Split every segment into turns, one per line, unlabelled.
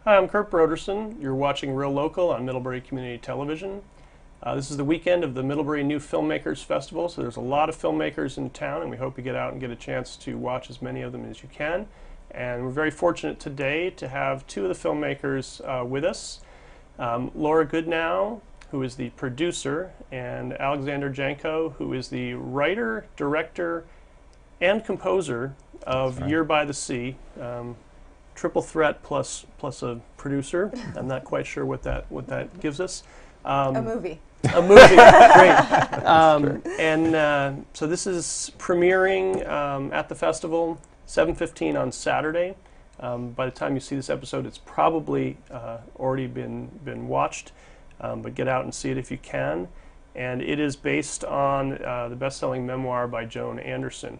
Hi, I'm Kurt Broderson. You're watching Real Local on Middlebury Community Television. This is the weekend of the Middlebury New Filmmakers Festival, so there's a lot of filmmakers in town, and we hope you get out and get a chance to watch as many of them as you can. And we're very fortunate today to have two of the filmmakers with us. Laura Goodenow, who is the producer, and Alexander Janko, who is the writer, director, and composer of Year by the Sea. Triple threat plus a producer. I'm not quite sure what that gives us.
A movie.
A movie, great. So this is premiering at the festival, 7:15 on Saturday. By the time you see this episode, it's probably already been watched, but get out and see it if you can. And it is based on the best-selling memoir by Joan Anderson.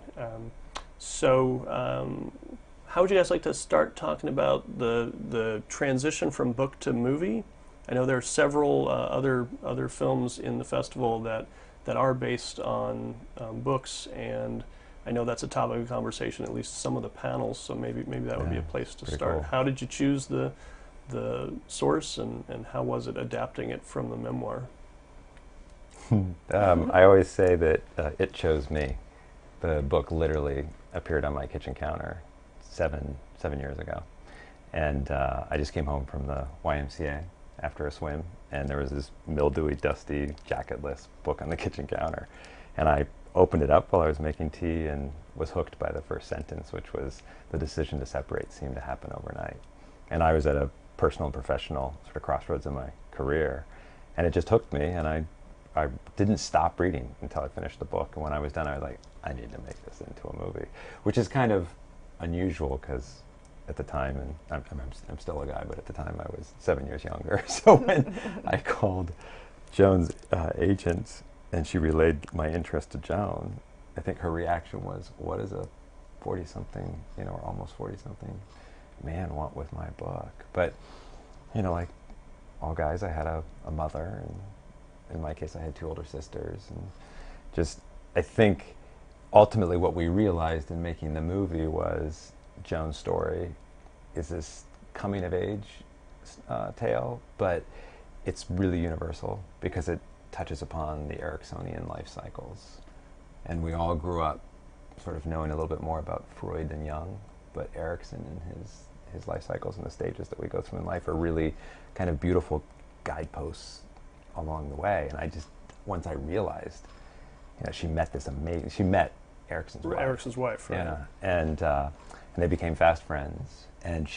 How would you guys like to start talking about the transition from book to movie? I know there are several other films in the festival that are based on books, and I know that's a topic of conversation, at least some of the panels, so maybe that would be a place to start. Cool. How did you choose the source, and how was it adapting it from the memoir?
I always say that it chose me. The book literally appeared on my kitchen counter seven years ago, and I just came home from the YMCA after a swim, and there was this mildewy, dusty, jacketless book on the kitchen counter, and I opened it up while I was making tea and was hooked by the first sentence, which was, "The decision to separate seemed to happen overnight." And I was at a personal and professional sort of crossroads in my career, and it just hooked me, and I didn't stop reading until I finished the book. And when I was done, I was like, I need to make this into a movie, which is kind of unusual because at the time, and I'm still a guy, but at the time I was 7 years younger. So when I called Joan's agent and she relayed my interest to Joan, I think her reaction was, "What does a 40-something, or almost 40-something man want with my book?" But, like all guys, I had a mother, and in my case I had two older sisters, and just, I think ultimately what we realized in making the movie was Joan's story is this coming of age tale, but it's really universal because it touches upon the Ericksonian life cycles. And we all grew up sort of knowing a little bit more about Freud than Jung, but Erickson and his life cycles and the stages that we go through in life are really kind of beautiful guideposts along the way. And I just, once I realized, she met Erickson's wife, right? Yeah, and they became fast friends. And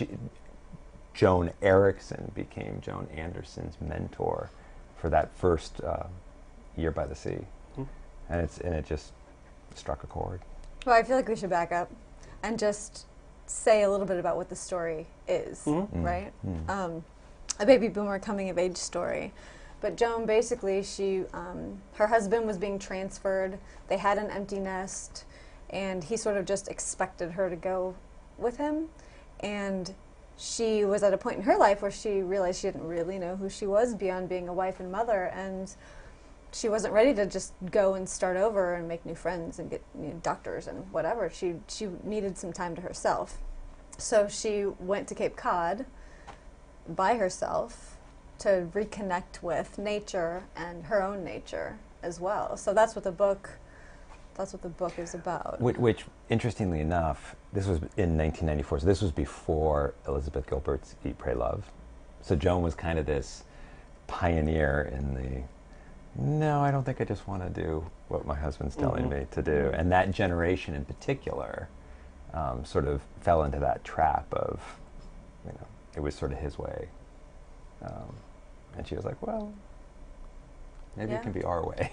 Joan Erickson became Joan Anderson's mentor for that first Year by the Sea, and it just struck a chord.
Well, I feel like we should back up and just say a little bit about what the story is, right? A baby boomer coming of age story. But Joan, basically, her husband was being transferred. They had an empty nest, and he sort of just expected her to go with him. And she was at a point in her life where she realized she didn't really know who she was beyond being a wife and mother, and she wasn't ready to just go and start over and make new friends and get doctors and whatever. She needed some time to herself. So she went to Cape Cod by herself to reconnect with nature and her own nature as well. So that's what the book is about.
Which, interestingly enough, this was in 1994, so this was before Elizabeth Gilbert's Eat, Pray, Love. So Joan was kind of this pioneer in no, I don't think I just want to do what my husband's telling me to do. And that generation in particular sort of fell into that trap of, it was sort of his way. And she was like, well, maybe it can be our way.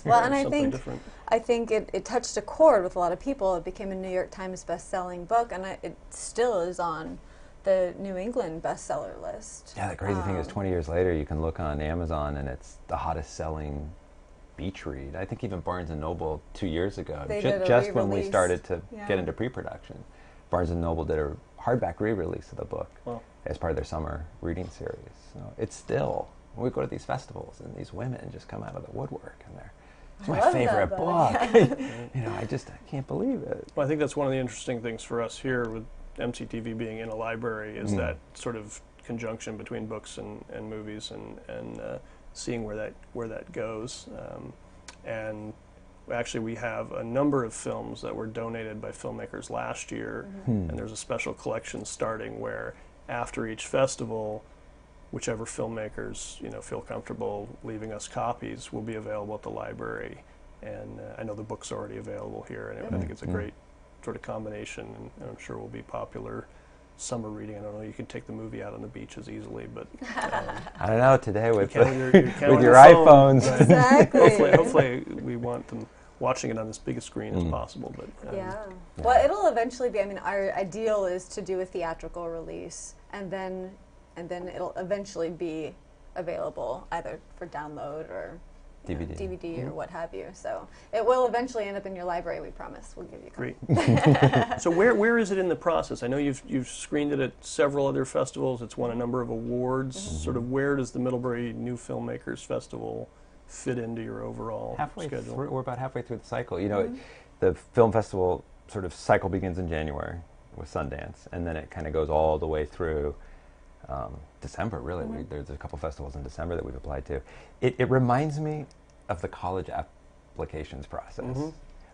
Well, and I think it touched a chord with a lot of people. It became a New York Times best-selling book, and it still is on the New England bestseller list.
Yeah, the crazy thing is 20 years later, you can look on Amazon, and it's the hottest-selling beach read. I think even Barnes & Noble 2 years ago, just when we started to get into pre-production, Barnes & Noble did a hardback re-release of the book as part of their summer reading series. So it's still, when we go to these festivals, and these women just come out of the woodwork, and it's my favorite book. I can't believe it.
Well, I think that's one of the interesting things for us here with MCTV being in a library is that sort of conjunction between books and movies, and seeing where that goes. And actually, we have a number of films that were donated by filmmakers last year, and there's a special collection starting where after each festival, whichever filmmakers feel comfortable leaving us copies will be available at the library. And I know the book's already available here, and I think it's a great sort of combination, and I'm sure will be popular summer reading. I don't know, you can take the movie out on the beaches easily, but
I don't know, today with
with
your iPhones.
Right?
Exactly.
Hopefully we want them watching it on as big a screen as possible. But
well, it'll eventually be. I mean, our ideal is to do a theatrical release, and then it'll eventually be available either for download or DVD or what have you. So it will eventually end up in your library. We promise. We'll give you a copy.
Great. So where is it in the process? I know you've screened it at several other festivals. It's won a number of awards. Sort of where does the Middlebury New Filmmakers Festival fit into your overall schedule?
We're about halfway through the cycle. The film festival sort of cycle begins in January with Sundance, and then it kind of goes all the way through December, really. There's a couple festivals in December that we've applied to. It reminds me of the college applications process.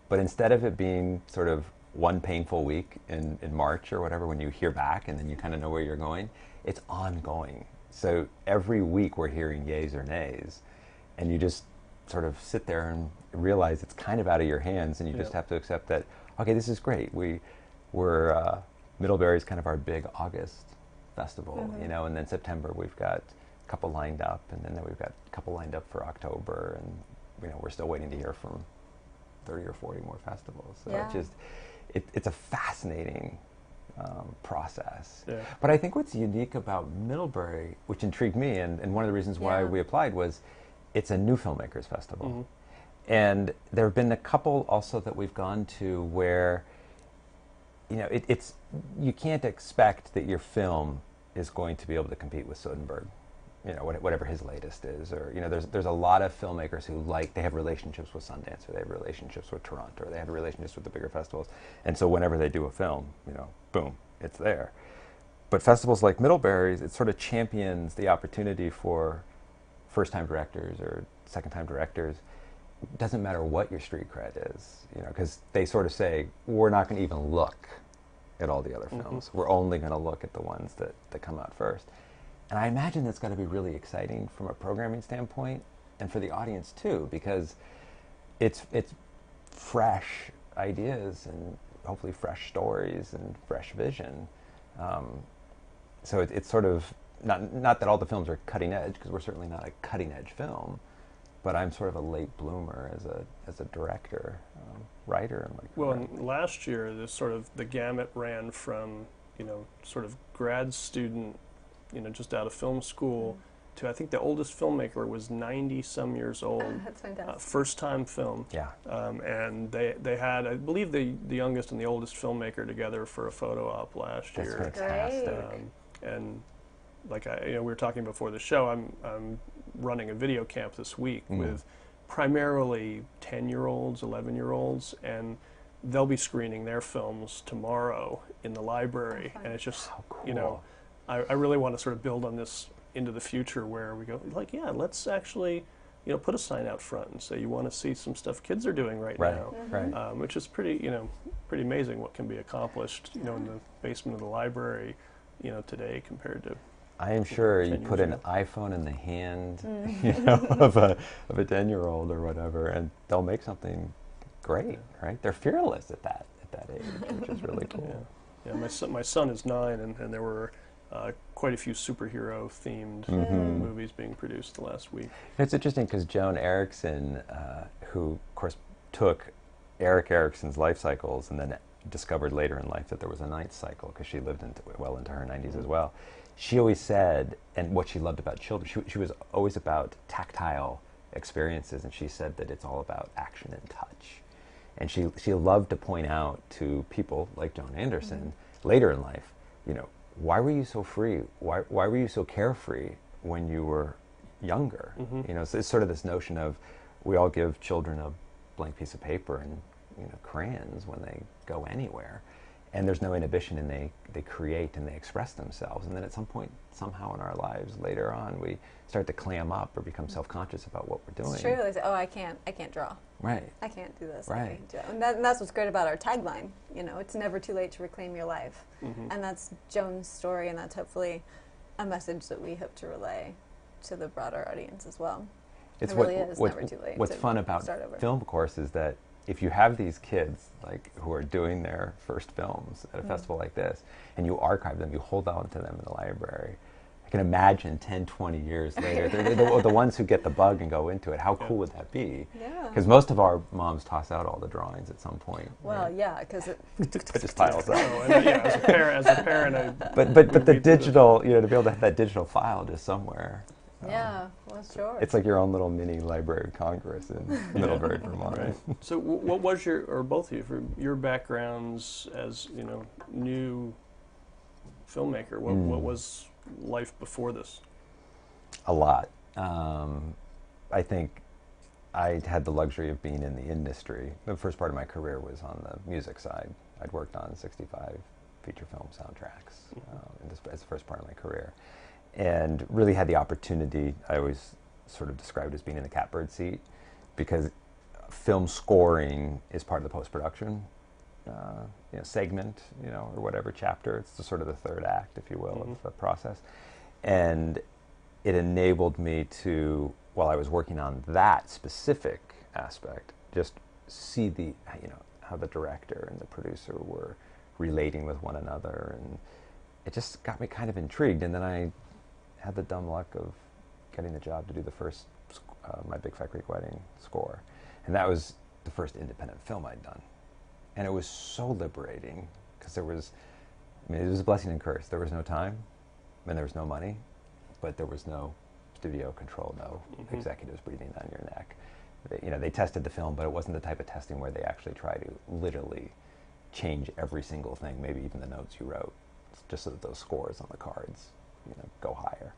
But instead of it being sort of one painful week in March or whatever when you hear back and then you kind of know where you're going, it's ongoing. So every week we're hearing yays or nays, and you just sort of sit there and realize it's kind of out of your hands, and you just have to accept that, okay, this is great. We're Middlebury's kind of our big August festival, and then September we've got a couple lined up, and then we've got a couple lined up for October, and we're still waiting to hear from 30 or 40 more festivals. So it's a fascinating process. But I think what's unique about Middlebury, which intrigued me, and one of the reasons why we applied, was it's a new filmmakers festival. And there have been a couple also that we've gone to where it's you can't expect that your film is going to be able to compete with Soderbergh, whatever his latest is, or there's a lot of filmmakers who they have relationships with Sundance, or they have relationships with Toronto, or they have relationships with the bigger festivals, and so whenever they do a film, boom, it's there. But festivals like Middlebury's, it sort of champions the opportunity for first-time directors or second-time directors. It doesn't matter what your street cred is, because they sort of say, we're not going to even look at all the other films. We're only going to look at the ones that come out first. And I imagine that's got to be really exciting from a programming standpoint, and for the audience too, because it's fresh ideas and hopefully fresh stories and fresh vision. So it's sort of not that all the films are cutting edge, because we're certainly not a cutting edge film, but I'm sort of a late bloomer as a director, writer.
Well, last year, the gamut ran from sort of grad student, just out of film school, to I think the oldest filmmaker was 90-some years old.
That's fantastic.
First-time film.
Yeah.
And they had, I believe, the youngest and the oldest filmmaker together for a photo op last year.
That's fantastic.
And like we were talking before the show, I'm running a video camp this week with primarily 10-year-olds, 11-year-olds, and they'll be screening their films tomorrow in the library. And it's just,
cool.
I really want to sort of build on this into the future, where we go, let's actually, put a sign out front and say, you want to see some stuff kids are doing right now.
Right.
Which is pretty amazing what can be accomplished, in the basement of the library, today compared to.
I am sure you put an iPhone in the hand, of a 10-year-old or whatever, and they'll make something great, right? They're fearless at that age, which is really cool.
Yeah, my son is 9, and there were quite a few superhero-themed movies being produced the last week.
It's interesting because Joan Anderson, who of course took Eric Erickson's life cycles and then discovered later in life that there was a 9th cycle, because she lived well into her 90s as well. She always said, and what she loved about children, she was always about tactile experiences, and she said that it's all about action and touch. And she loved to point out to people like Joan Anderson later in life, why were you so free? Why were you so carefree when you were younger? So it's sort of this notion of, we all give children a blank piece of paper and crayons when they go anywhere. and there's no inhibition, and they create and they express themselves. And then at some point, somehow in our lives later on, we start to clam up or become self-conscious about what we're doing.
It's true. They say, oh, I can't draw.
Right.
I can't do this.
Right.
I can't do that. And that's what's great about our tagline. You know, it's never too late to reclaim your life. And that's Joan's story, and that's hopefully a message that we hope to relay to the broader audience as well.
It
really is never too late.
What's fun about film, of course, is that if you have these kids like who are doing their first films at a festival like this, and you archive them, you hold on to them in the library, I can imagine 10, 20 years later, they're the ones who get the bug and go into it. How cool would that be?
Yeah.
Because most of our moms toss out all the drawings at some point.
Well,
right?
yeah, because it
just piles up.
As a parent,
but the digital, you know, to be able to have that digital file just somewhere.
yeah, well, sure.
It's like your own little mini Library of Congress in Middlebury, Vermont.
Right. So what was your, or both of you, for your backgrounds as, you know, new filmmaker? What was life before this?
A lot. I think I had the luxury of being in the industry. The first part of my career was on the music side. I'd worked on 65 feature film soundtracks as the first part of my career. And really had the opportunity, I always sort of described as being in the catbird seat, because film scoring is part of the post-production segment, or whatever chapter. It's the sort of the third act, if you will, of the process. And it enabled me to, while I was working on that specific aspect, just see how the director and the producer were relating with one another, and it just got me kind of intrigued. And then I had the dumb luck of getting the job to do the first My Big Fat Greek Wedding score, and that was the first independent film I'd done, and it was so liberating because it was a blessing and curse. There was no time, and there was no money, but there was no studio control, no executives breathing down your neck. They tested the film, but it wasn't the type of testing where they actually try to literally change every single thing, maybe even the notes you wrote, just so that those scores on the cards go higher.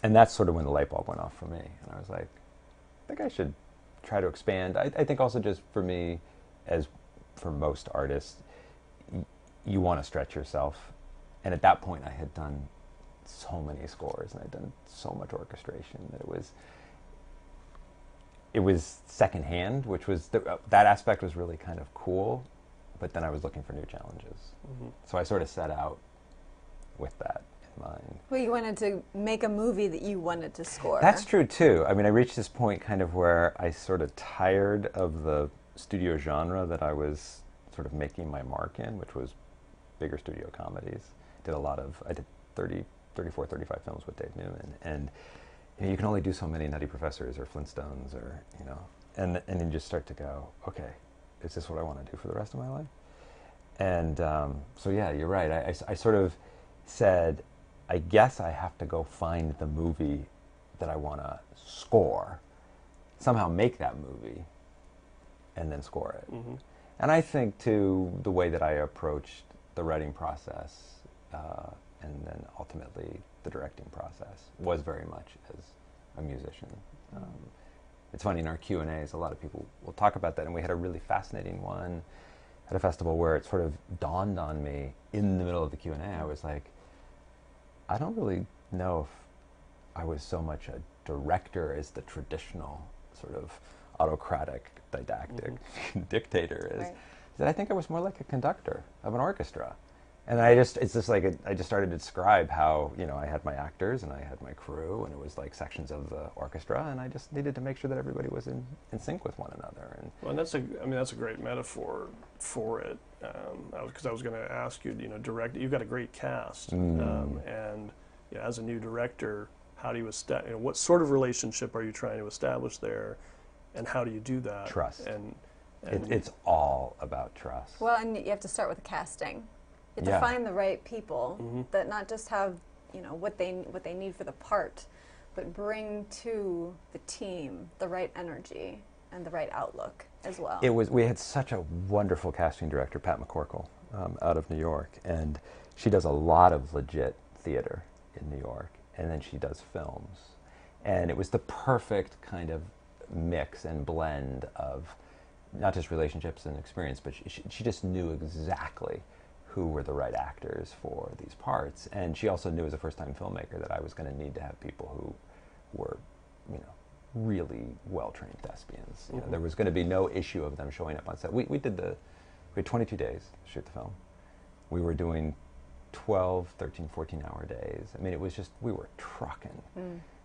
And that's sort of when the light bulb went off for me. And I was like, I think I should try to expand. I think also just for me, as for most artists, you want to stretch yourself. And at that point, I had done so many scores and I'd done so much orchestration that it was secondhand, which was, that aspect was really kind of cool. But then I was looking for new challenges. So I sort of set out with that in mind.
Well, you wanted to make a movie that you wanted to score.
That's true, too. I reached this point kind of where I sort of tired of the studio genre that I was sort of making my mark in, which was bigger studio comedies. I did 34, 35 films with Dave Newman. And you can only do so many Nutty Professors or Flintstones or, and then you just start to go, okay, is this what I want to do for the rest of my life? And so yeah, you're right. I sort of said, I guess I have to go find the movie that I want to score, somehow make that movie, and then score it. And I think, too, the way that I approached the writing process and then ultimately the directing process was very much as a musician. It's funny, in our Q&As, a lot of people will talk about that, and we had a really fascinating one at a festival where it sort of dawned on me in the middle of the Q&A. I was like, I don't really know if I was so much a director as the traditional sort of autocratic, didactic dictator is.
Right.
That I think I was more like a conductor of an orchestra. And I just started to describe how, I had my actors and I had my crew, and it was like sections of the orchestra, and I just needed to make sure that everybody was in sync with one another.
And that's a great metaphor for it. Because I was going to ask you, direct. You've got a great cast, and as a new director, how do you what sort of relationship are you trying to establish there, and how do you do that?
Trust.
And
it's all about trust.
Well, and you have to start with the casting. You have to find the right people that not just have, what they need for the part, but bring to the team the right energy and the right outlook as well.
We had such a wonderful casting director, Pat McCorkle, out of New York, and she does a lot of legit theater in New York, and then she does films. And it was the perfect kind of mix and blend of not just relationships and experience, but she just knew exactly who were the right actors for these parts. And she also knew as a first-time filmmaker that I was going to need to have people who were, really well-trained thespians. You know, there was going to be no issue of them showing up on set. We had 22 days to shoot the film. We were doing 12, 13, 14-hour days. I mean, it was just, we were trucking.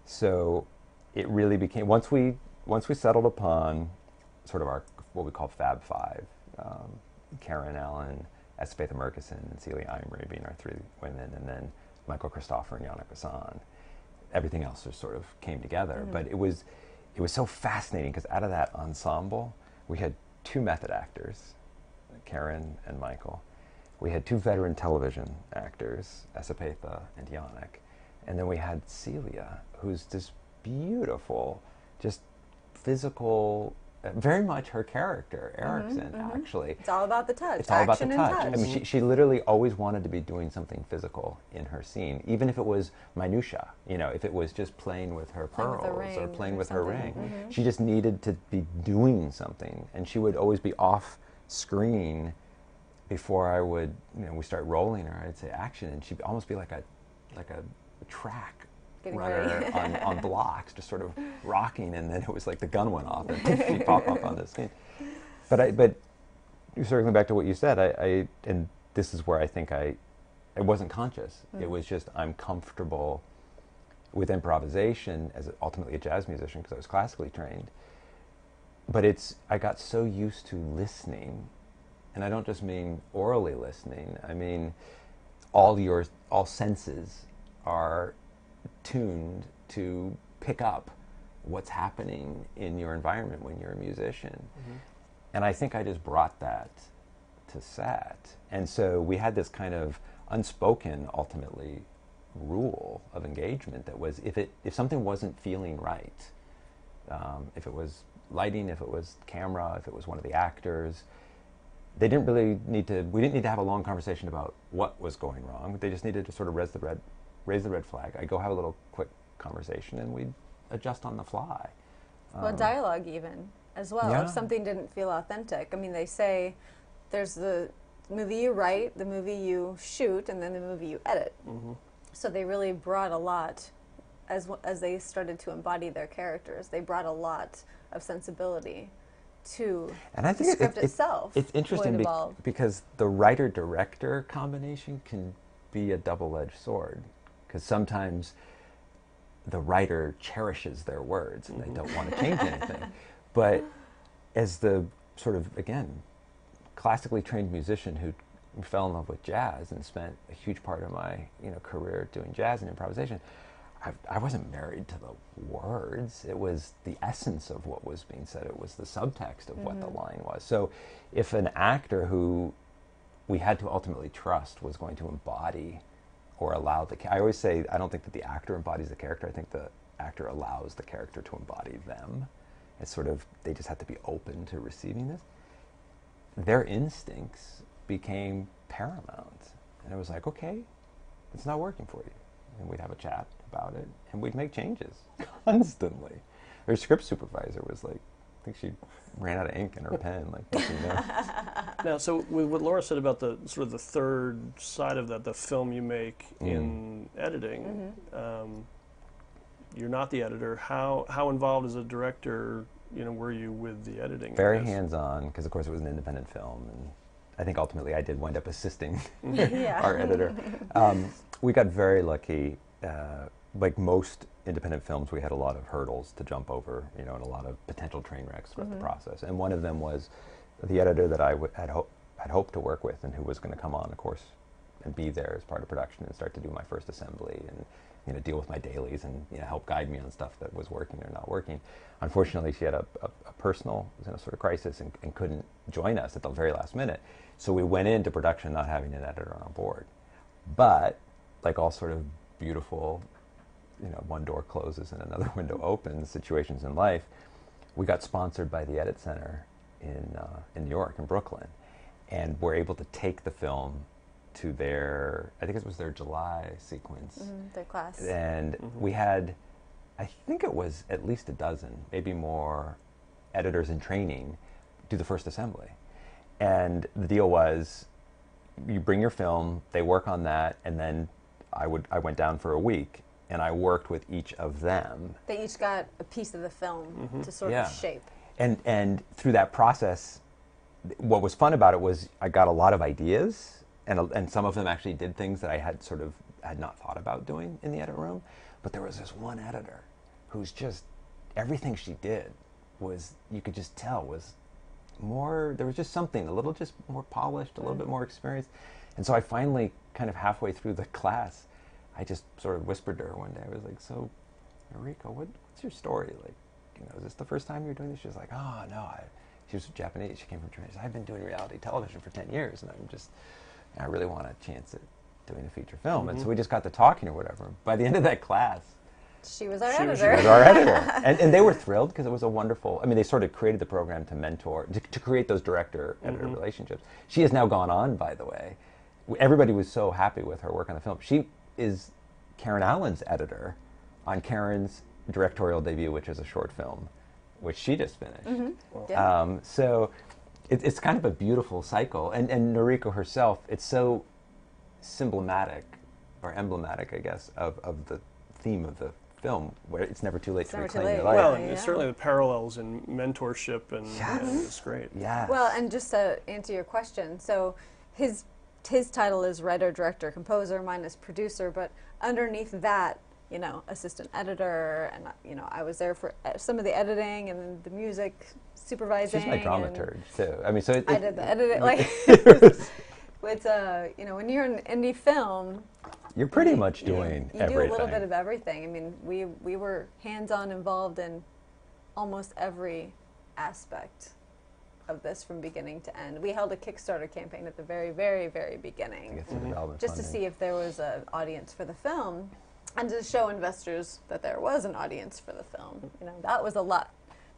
So it really became, once we settled upon sort of our, what we call Fab Five, Karen Allen, Esspetha Murkison, and Celia Imrie being our three women, and then Michael Christopher and Yannick Bassan. Everything else just sort of came together. But it was so fascinating because out of that ensemble, we had two method actors, Karen and Michael. We had two veteran television actors, Esspetha and Yannick. And then we had Celia, who's this beautiful, just physical, very much her character, Erickson, actually.
It's all about the touch.
It's all about the
Action
touch.
and touch.
I mean, she literally always wanted to be doing something physical in her scene, even if it was minutia, if it was just playing with her pearls or playing with her ring. She just needed to be doing something, and she would always be off screen before I would, we start rolling her. I'd say action, and she'd almost be like a track
Getting
runner on blocks, just sort of rocking, and then it was like the gun went off and she'd pop up on the screen. But circling back to what you said, I and this is where I think I wasn't conscious. It was just I'm comfortable with improvisation as ultimately a jazz musician because I was classically trained. But I got so used to listening, and I don't just mean orally listening. I mean all senses are tuned to pick up what's happening in your environment when you're a musician. And I think I just brought that to set. And so we had this kind of unspoken, ultimately, rule of engagement that was if something wasn't feeling right, if it was lighting, if it was camera, if it was one of the actors, we didn't need to have a long conversation about what was going wrong. They just needed to sort of raise the red flag. I'd go have a little quick conversation and we'd adjust on the fly.
Well, dialogue even as well.
Yeah.
If something didn't feel authentic. I mean, they say there's the movie you write, the movie you shoot, and then the movie you edit. So they really brought a lot, as they started to embody their characters, they brought a lot of sensibility to
and I think
the script itself.
It's interesting because the writer-director combination can be a double-edged sword. Because sometimes the writer cherishes their words and they don't want to change anything. But as the sort of, again, classically trained musician who fell in love with jazz and spent a huge part of my career doing jazz and improvisation, I wasn't married to the words. It was the essence of what was being said. It was the subtext of what the line was. So if an actor who we had to ultimately trust was going to embody or allow I always say, I don't think that the actor embodies the character. I think the actor allows the character to embody them. It's sort of, they just have to be open to receiving this. Their instincts became paramount. And it was like, okay, it's not working for you. And we'd have a chat about it, and we'd make changes constantly. Their script supervisor was like, I think she ran out of ink in her pen,
Now, so with what Laura said about the sort of the third side of that, the film you make in editing, you're not the editor. How involved as a director, were you with the editing?
Very hands-on, because of course it was an independent film, and I think ultimately I did wind up assisting our editor. We got very lucky. Like most independent films, we had a lot of hurdles to jump over, and a lot of potential train wrecks throughout the process. And one of them was the editor that I had hoped to work with, and who was going to come on, of course, and be there as part of production and start to do my first assembly and deal with my dailies and help guide me on stuff that was working or not working. Unfortunately, she had a personal sort of crisis and couldn't join us at the very last minute. So we went into production not having an editor on board. But like all sort of beautiful, one door closes and another window opens situations in life, we got sponsored by the Edit Center in New York, in Brooklyn, and were able to take the film to I think it was their July sequence.
Their class.
And we had, I think it was at least a dozen, maybe more, editors in training, do the first assembly. And the deal was, you bring your film, they work on that, and then I went down for a week, and I worked with each of them.
They each got a piece of the film to sort of shape.
And through that process, what was fun about it was I got a lot of ideas, and some of them actually did things that I had not thought about doing in the edit room. But there was this one editor who's just, everything she did was, you could just tell, was more, there was just something a little just more polished, a little bit more experienced. And so I finally, kind of halfway through the class, I just sort of whispered to her one day. I was like, "So, Noriko, what's your story? Like, is this the first time you're doing this?" She was like, "Oh, no." She was Japanese. She came from Japan. She said, "I've been doing reality television for 10 years, and I really want a chance at doing a feature film." And so we just got to talking or whatever. By the end of that class,
she was our editor.
She was our editor. And they were thrilled because it was a wonderful, they sort of created the program to mentor, to create those director-editor relationships. She has now gone on, by the way. Everybody was so happy with her work on the film. She is Karen Allen's editor on Karen's directorial debut, which is a short film, which she just finished. So it's kind of a beautiful cycle. And Noriko herself, it's so emblematic, I guess, of the theme of the film, where it's never too late to reclaim your life.
Well, and certainly the parallels in mentorship, and it's great.
Yes.
Well, and just to answer your question, so his title is writer, director, composer, mine is producer, but underneath that, assistant editor, and I was there for some of the editing and the music supervising.
She's my dramaturge too. So
I did the editing. It's when you're in indie film,
you're pretty much doing
you
everything.
do a little bit of everything. We were hands-on involved in almost every aspect of this from beginning to end. We held a Kickstarter campaign at the very, very, very beginning, just to see if there was an audience for the film, and to show investors that there was an audience for the film. That was a lot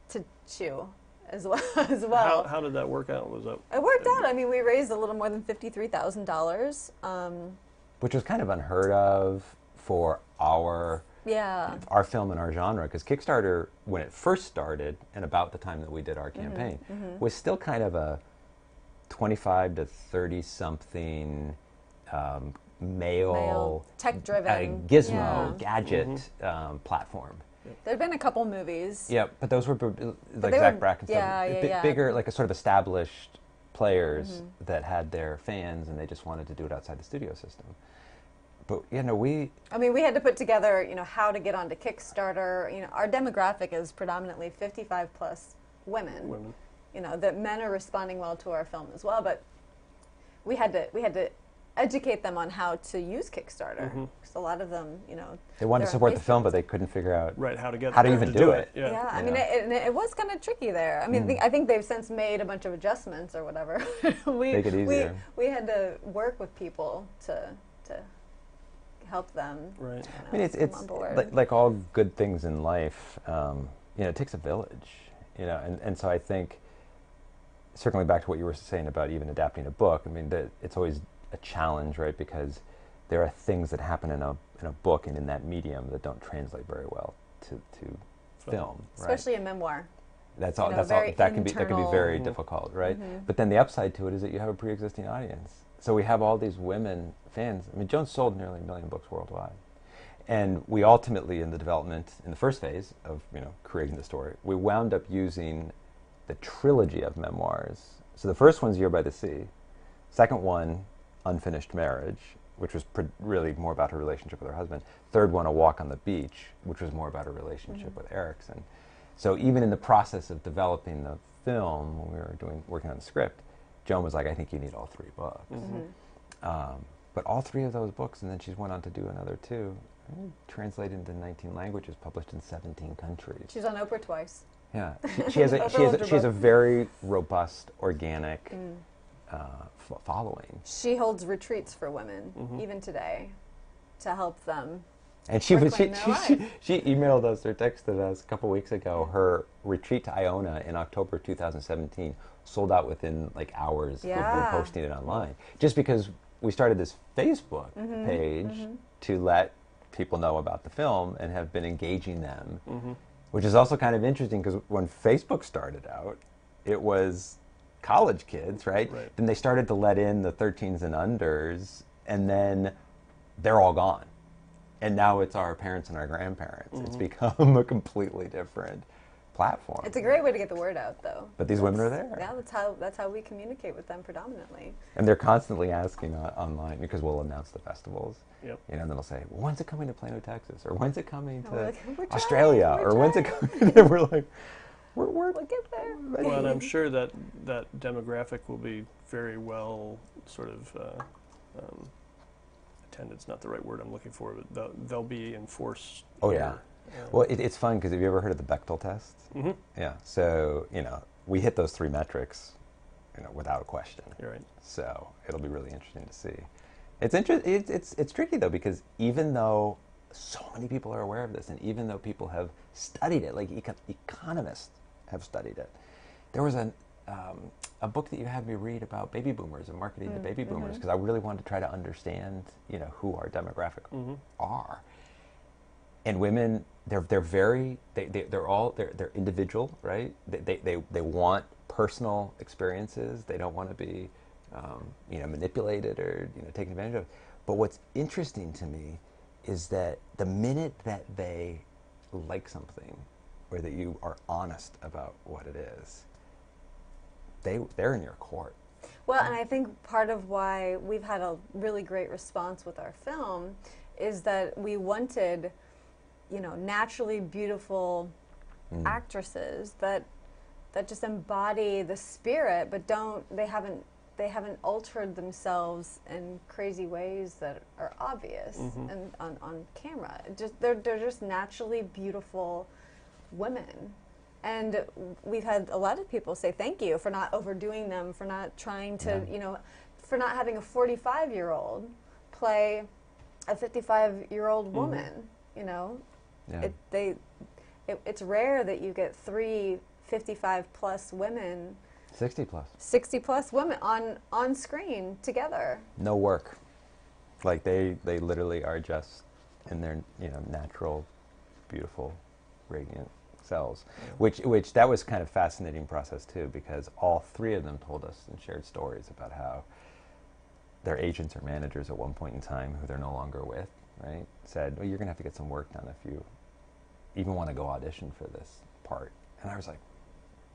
to chew as well.
How did that work out?
It worked out. We raised a little more than $53,000.
Which was kind of unheard of for our film and our genre, because Kickstarter, when it first started, and about the time that we did our campaign, was still kind of a 25 to 30 something male
tech-driven
gizmo gadget platform.
There'd been a couple movies.
Yeah, but those were like Zach Braff and stuff, bigger, like a sort of established players that had their fans, and they just wanted to do it outside the studio system. But we had to put together how to get onto Kickstarter. Our demographic is predominantly 55 plus women. That men are responding well to our film as well, but we had to educate them on how to use Kickstarter, because a lot of them they wanted to support the film, but they couldn't figure out
how to
even do it.
It was kind of tricky there. I think they've since made a bunch of adjustments or whatever.
Make it easier.
We had to work with people to help them.
Right.
It's
on board.
like all good things in life. It takes a village. And so I think, circling back to what you were saying about even adapting a book, that it's always a challenge, right? Because there are things that happen in a book and in that medium that don't translate very well to film, right?
Especially a memoir.
That's all. That can be very difficult, right? But then the upside to it is that you have a pre-existing audience. So we have all these women fans. Joan sold nearly 1 million books worldwide, and we ultimately, in the development, in the first phase of creating the story, we wound up using the trilogy of memoirs. So the first one's Year by the Sea, second one, Unfinished Marriage, which was really more about her relationship with her husband. Third one, A Walk on the Beach, which was more about her relationship with Erickson. So even in the process of developing the film, when we were working on the script, Joan was like, "I think you need all 3 books." But all 3 of those books, and then she went on to do another 2, translated into 19 languages, published in 17 countries.
She's on Oprah twice.
Yeah, she has a very robust, organic following.
She holds retreats for women, even today, to help them.
And she emailed us or texted us a couple weeks ago. Her retreat to Iona in October 2017 sold out within hours of posting it online. Just because we started this Facebook page to let people know about the film and have been engaging them, which is also kind of interesting because when Facebook started out, it was college kids, right?
Right.
Then they started to let in the 13s and unders, and then they're all gone. And now it's our parents and our grandparents. It's become a completely different platform.
It's a great way to get the word out, though.
But these women are there.
Yeah, that's how we communicate with them predominantly.
And they're constantly asking online, because we'll announce the festivals.
Yep.
You know, and then they'll say, well, when's it coming to Plano, Texas? Or when's it coming
And we're
to
like, "We're trying,
Australia?
we're
Or when's it
trying."
coming? And we're like, we'll
We'll get there.
Well, and I'm sure that demographic will be very well sort of attended's not the right word I'm looking for, but they'll be enforced.
Oh, yeah. Well, it's fun because have you ever heard of the Bechtel test?
Mm-hmm.
Yeah. So, you know, we hit those 3 metrics, you know, without a question.
You're right.
So it'll be really interesting to see. It's tricky though, because even though so many people are aware of this, and even though people have studied it, like economists have studied it, there was a book that you had me read about baby boomers and marketing to baby boomers, because I really wanted to try to understand, you know, who our demographic are. And women, they're individual, right? They want personal experiences. They don't want to be, you know, manipulated or, you know, taken advantage of. But what's interesting to me is that the minute that they like something, or that you are honest about what it is, they're in your court.
Well, and I think part of why we've had a really great response with our film is that we wanted, you know, naturally beautiful actresses that just embody the spirit, but they haven't altered themselves in crazy ways that are obvious and on camera. They're just naturally beautiful women. And we've had a lot of people say thank you for not overdoing them, for not trying to, you know, for not having a 45-year-old play a 55-year-old woman, you know.
Yeah.
It's rare that you get 3 55-plus women,
60 plus.
60-plus women on screen together.
No work. Like they literally are just in their, you know, natural, beautiful, radiant selves. Which that was kind of fascinating process too, because all 3 of them told us and shared stories about how their agents or managers at one point in time, who they're no longer with, right, said, well, you're going to have to get some work done if you even want to go audition for this part. And I was like,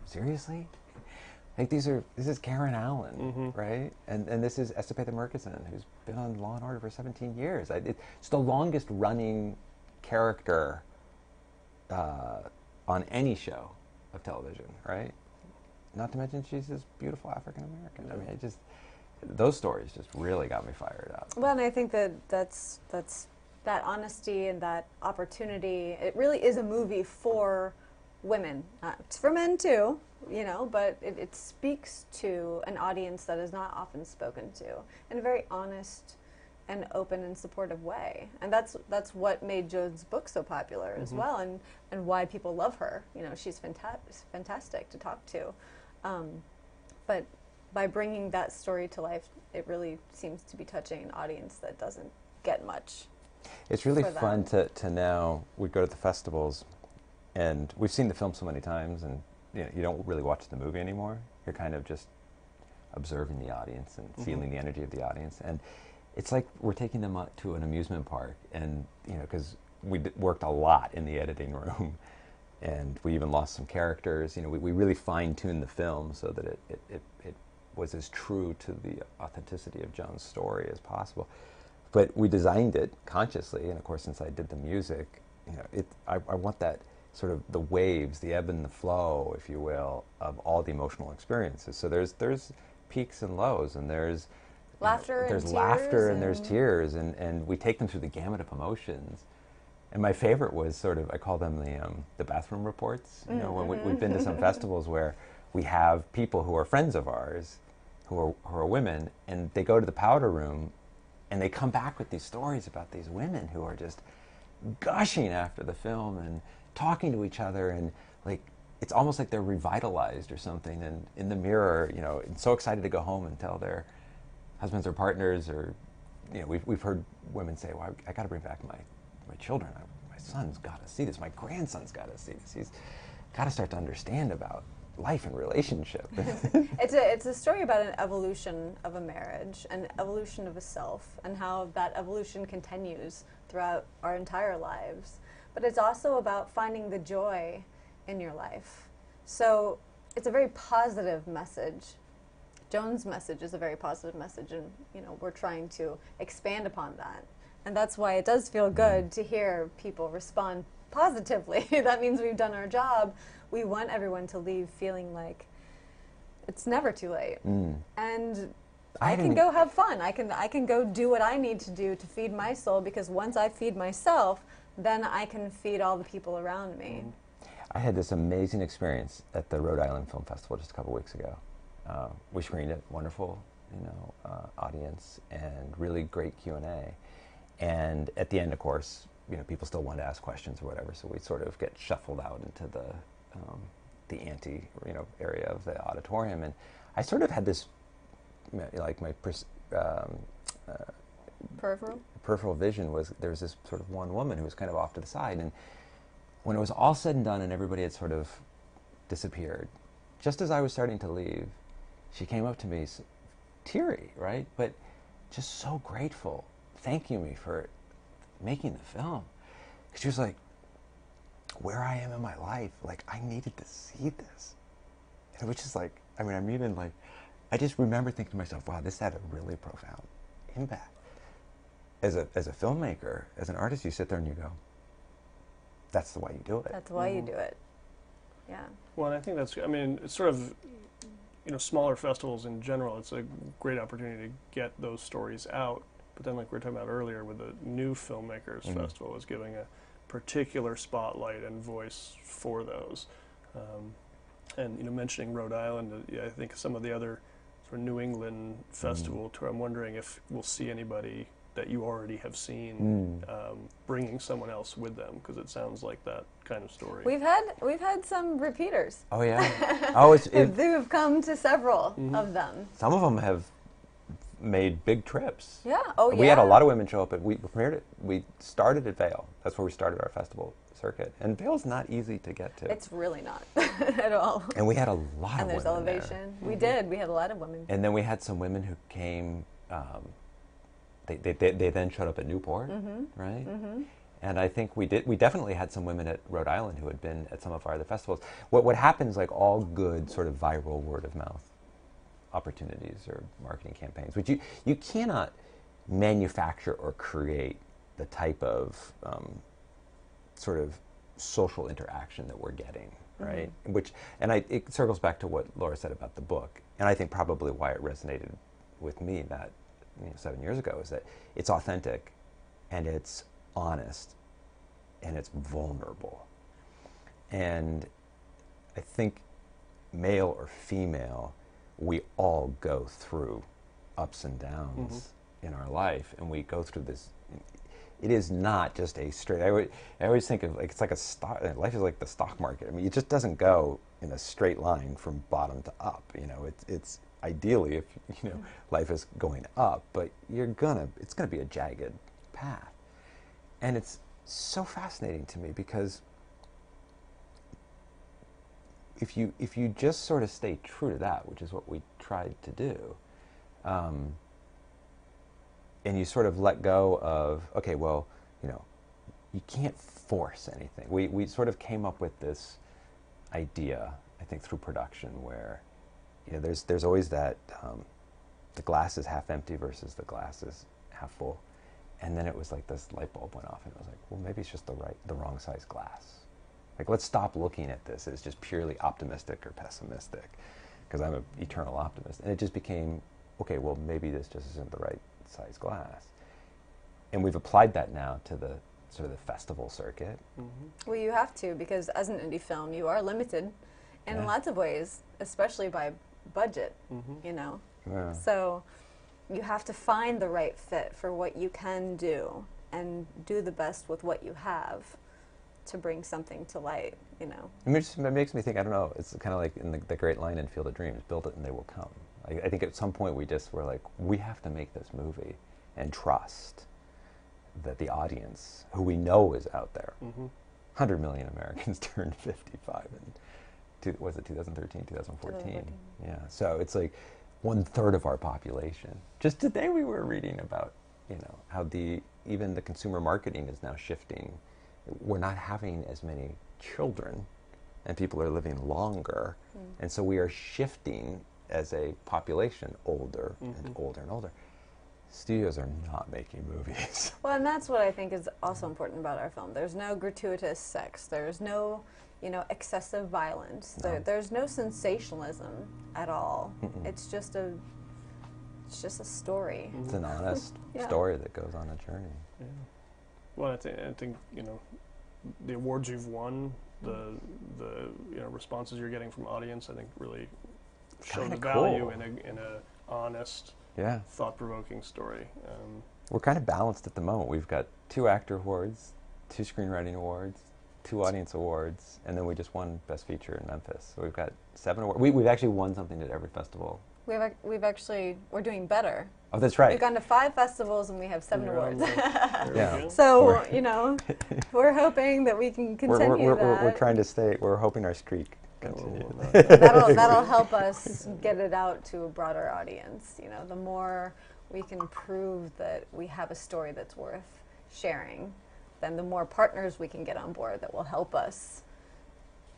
seriously? Like this is Karen Allen, right? And this is Estepeta Murkison, who's been on Law and Order for 17 years. It's the longest running character on any show of television, right? Not to mention she's this beautiful African American. I mean, those stories just really got me fired up.
Well, and I think that's that honesty and that opportunity. It really is a movie for women. It's for men too, you know, but it speaks to an audience that is not often spoken to in a very honest and open and supportive way. And that's what made Joan's book so popular as well, and why people love her. You know, she's fantastic to talk to. But by bringing that story to life, it really seems to be touching an audience that doesn't get much.
It's really fun to now, we go to the festivals, and we've seen the film so many times, and you know, you don't really watch the movie anymore. You're kind of just observing the audience and feeling the energy of the audience. And it's like we're taking them out to an amusement park, and you know, because we worked a lot in the editing room, and we even lost some characters. You know, we really fine-tuned the film so that it was as true to the authenticity of Joan's story as possible. But we designed it consciously, and of course, since I did the music, you know, I want that sort of the waves, the ebb and the flow, if you will, of all the emotional experiences. So there's peaks and lows, and there's
laughter,
there's laughter and there's tears, and we take them through the gamut of emotions. And my favorite was sort of, I call them the bathroom reports. You know, when we've been to some festivals where we have people who are friends of ours, who are women, and they go to the powder room, and they come back with these stories about these women who are just gushing after the film and talking to each other, and like it's almost like they're revitalized or something, and in the mirror, you know, and so excited to go home and tell their husbands or partners, or you know, we've heard women say, "Well, I got to bring back my children. My son's got to see this. My grandson's got to see this. He's got to start to understand about life and relationship.
It's a story about an evolution of a marriage, an evolution of a self, and how that evolution continues throughout our entire lives. But it's also about finding the joy in your life. So it's a very positive message. Joan's message is a very positive message, and we're trying to expand upon that. And that's why it does feel good to hear people respond positively. That means we've done our job. We want everyone to leave feeling like it's never too late. And I can go have fun. I can go do what I need to do to feed my soul, because once I feed myself, then I can feed all the people around me.
I had this amazing experience at the Rhode Island Film Festival just a couple weeks ago. We screened it, wonderful, audience, and really great Q&A. And at the end, of course, people still want to ask questions or whatever, so we sort of get shuffled out into the ante, area of the auditorium, and I sort of had this, like my peripheral vision was there was this sort of one woman who was kind of off to the side, and when it was all said and done and everybody had sort of disappeared, just as I was starting to leave, she came up to me, teary, right, but just so grateful, thanking me for making the film. She was like, where I am in my life, like, I needed to see this. And it was just like, I just remember thinking to myself, wow, this had a really profound impact. As a filmmaker, as an artist, you sit there and you go, that's the way you do it.
That's why you do it. Yeah.
Well, and I think it's sort of, smaller festivals in general, it's a great opportunity to get those stories out. But then, like we were talking about earlier, with the New Filmmakers Festival, is giving a particular spotlight and voice for those. And mentioning Rhode Island, I think some of the other sort of New England festival tour, I'm wondering if we'll see anybody that you already have seen bringing someone else with them, because it sounds like that kind of story.
We've had some repeaters.
Oh yeah.
Who've come to several of them.
Some of them have made big trips.
Yeah. Oh yeah.
We had a lot of women show up, and we premiered it. We started at Vail. That's where we started our festival circuit. And Vail's not easy to get to.
It's really not at all.
And we had a lot of women.
And there's elevation. We did. We had a lot of women.
And then we had some women who came. They then showed up at Newport, right? And I think we definitely had some women at Rhode Island who had been at some of our other festivals. What happens, like all good sort of viral word of mouth opportunities or marketing campaigns, which you cannot manufacture or create the type of sort of social interaction that we're getting, right? It circles back to what Laura said about the book, and I think probably why it resonated with me that 7 years ago is that it's authentic, and it's honest, and it's vulnerable. And I think, male or female, we all go through ups and downs in our life, and we go through this. It is not just a straight. I always think of it's like a stock. Life is like the stock market. I mean, it just doesn't go in a straight line from bottom to up. It's ideally if life is going up, but it's gonna be a jagged path, and it's so fascinating to me because if you just sort of stay true to that, which is what we tried to do, and you sort of let go of, okay, well, you can't force anything. We sort of came up with this idea, I think, through production where there's always that the glass is half empty versus the glass is half full, and then it was like this light bulb went off, and it was like, well, maybe it's just the wrong size glass. Like, let's stop looking at this as just purely optimistic or pessimistic, because I'm an eternal optimist. And it just became, okay, well, maybe this just isn't the right size glass. And we've applied that now to the sort of the festival circuit.
Well, you have to, because as an indie film, you are limited in lots of ways, especially by budget,
Yeah.
So you have to find the right fit for what you can do and do the best with what you have to bring something to light,
I mean, it makes me think, I don't know, it's kind of like in the great line in Field of Dreams, build it and they will come. I think at some point we just were like, we have to make this movie and trust that the audience, who we know is out there, 100 million Americans turned 55 was it 2013, 2014?
2014.
Yeah, so it's like 1/3 of our population. Just today we were reading about, how even the consumer marketing is now shifting. We're not having as many children, and people are living longer, and so we are shifting as a population older and older and older. Studios are not making movies.
Well, and that's what I think is also important about our film. There's no gratuitous sex. There's no, excessive violence.
No.
There's no sensationalism at all. It's just a story.
It's an honest
Yeah.
story that goes on a journey.
Yeah. Well, I think the awards you've won, the responses you're getting from audience, I think really show
Kinda
the value
cool.
in a honest,
Yeah.
thought-provoking story.
We're kind of balanced at the moment. We've got 2 actor awards, 2 screenwriting awards, 2 audience awards, and then we just won Best Feature in Memphis. So we've got 7 awards. We've actually won something at every festival.
We're doing better.
Oh, that's right.
We've gone to 5 festivals and we have 7
You're on
awards.
there
Yeah.
we go.
So, we're hoping that we can continue that.
We're trying to stay. We're hoping our streak continues.
That'll help us get it out to a broader audience. The more we can prove that we have a story that's worth sharing, then the more partners we can get on board that will help us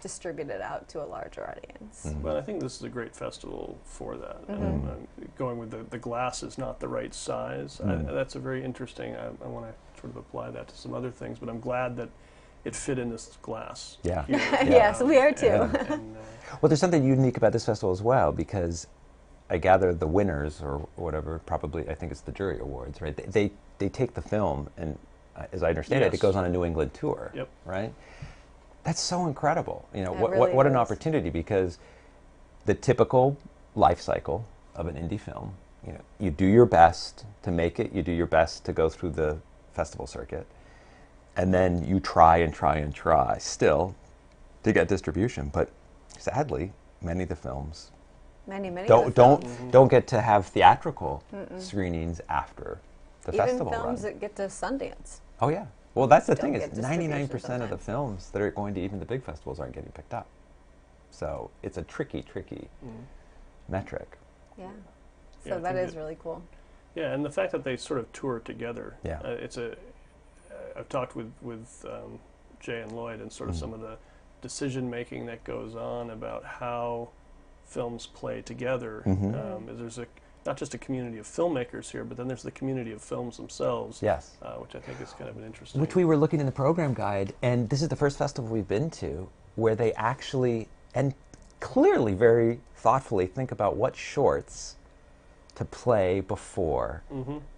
distribute it out to a larger audience.
Well, I think this is a great festival for that. And, going with the glass is not the right size. That's a very interesting. I want to sort of apply that to some other things, but I'm glad that it fit in this glass.
Yeah.
here.
Yes, we are too.
And,
Well, there's something unique about this festival as well, because I gather the winners or whatever, probably I think it's the jury awards, right? They take the film and, as I understand it,
Yes.
it goes on a New England tour,
Yep.
right? That's so incredible. What
really
what an
is.
opportunity, because the typical life cycle of an indie film, you do your best to make it, you do your best to go through the festival circuit, and then you try and try and try still to get distribution. But sadly, many of the films
Many of the
don't
films.
don't get to have theatrical screenings after the
Even
festival
films
run.
that get to Sundance.
Oh yeah. Well, that's the
don't
thing,
get
is
distribution
99% of the
sometimes.
films that are going to even the big festivals aren't getting picked up. So it's a tricky metric.
Yeah.
Yeah,
So
I
that
think
is
that-
really cool.
Yeah, and the fact that they sort of tour together.
Yeah.
I've talked with Jay and Lloyd and sort of some of the decision making that goes on about how films play together. There's not just a community of filmmakers here, but then there's the community of films themselves.
Yes.
Which I think is kind of an interesting.
Which we were looking in the program guide, and this is the first festival we've been to where they actually, and clearly very thoughtfully, think about what shorts to play before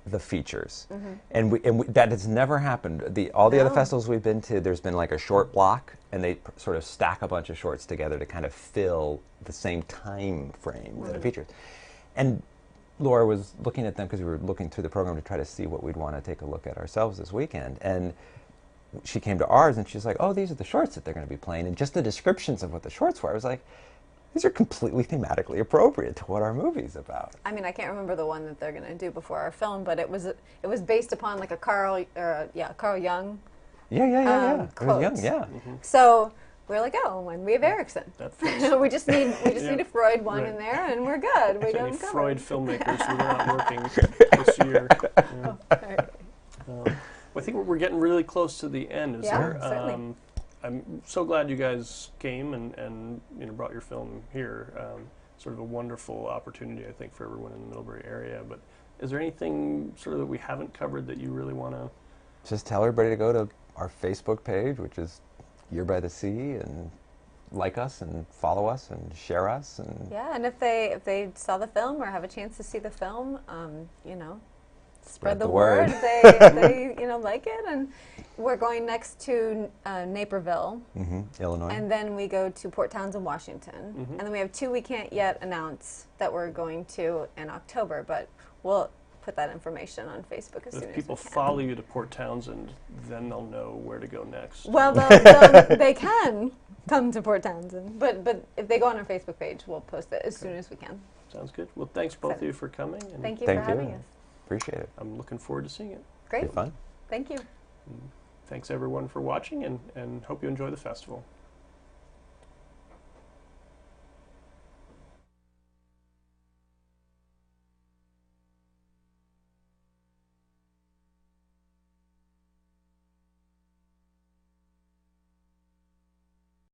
the features. And that has never happened. All the other
No.
festivals we've been to, there's been like a short block, and they sort of stack a bunch of shorts together to kind of fill the same time frame that it features. And Laura was looking at them because we were looking through the program to try to see what we'd want to take a look at ourselves this weekend. And she came to ours and she's like, oh, these are the shorts that they're going to be playing. And just the descriptions of what the shorts were, I was like, these are completely thematically appropriate to what our movie's about.
I mean, I can't remember the one that they're going to do before our film, but it was based upon like a Carl Jung.
Yeah. It was
quote.
young, yeah.
So we're like, oh, and we have Erickson.
That fits.
we just need a Freud one
Right.
in there, and we're good. We got
Any
them
Freud
covered.
filmmakers who are not working this year.
Right.
Well, I think we're getting really close to the end.
Yeah,
there?
certainly.
I'm so glad you guys came and brought your film here. Sort of a wonderful opportunity, I think, for everyone in the Middlebury area. But is there anything sort of that we haven't covered that you really want to?
Just tell everybody to go to our Facebook page, which is Year by the Sea, and like us and follow us and share us. And
Yeah, and if they saw the film or have a chance to see the film, spread the word. If they like it. And we're going next to Naperville,
Illinois.
and then we go to Port Townsend, Washington, and then we have 2 we can't yet announce that we're going to in October, but we'll put that information on Facebook as soon
If
as
people
we can.
follow you to Port Townsend, then they'll know where to go next.
Well, they can come to Port Townsend, but if they go on our Facebook page, we'll post it as soon as we can.
Sounds good. Well, thanks both of you for coming. And
Thank you
Thank
for having
you.
us.
Appreciate it.
I'm looking forward to seeing it.
Great.
Be fun.
Thank you.
Thanks everyone for watching, and hope you enjoy the festival.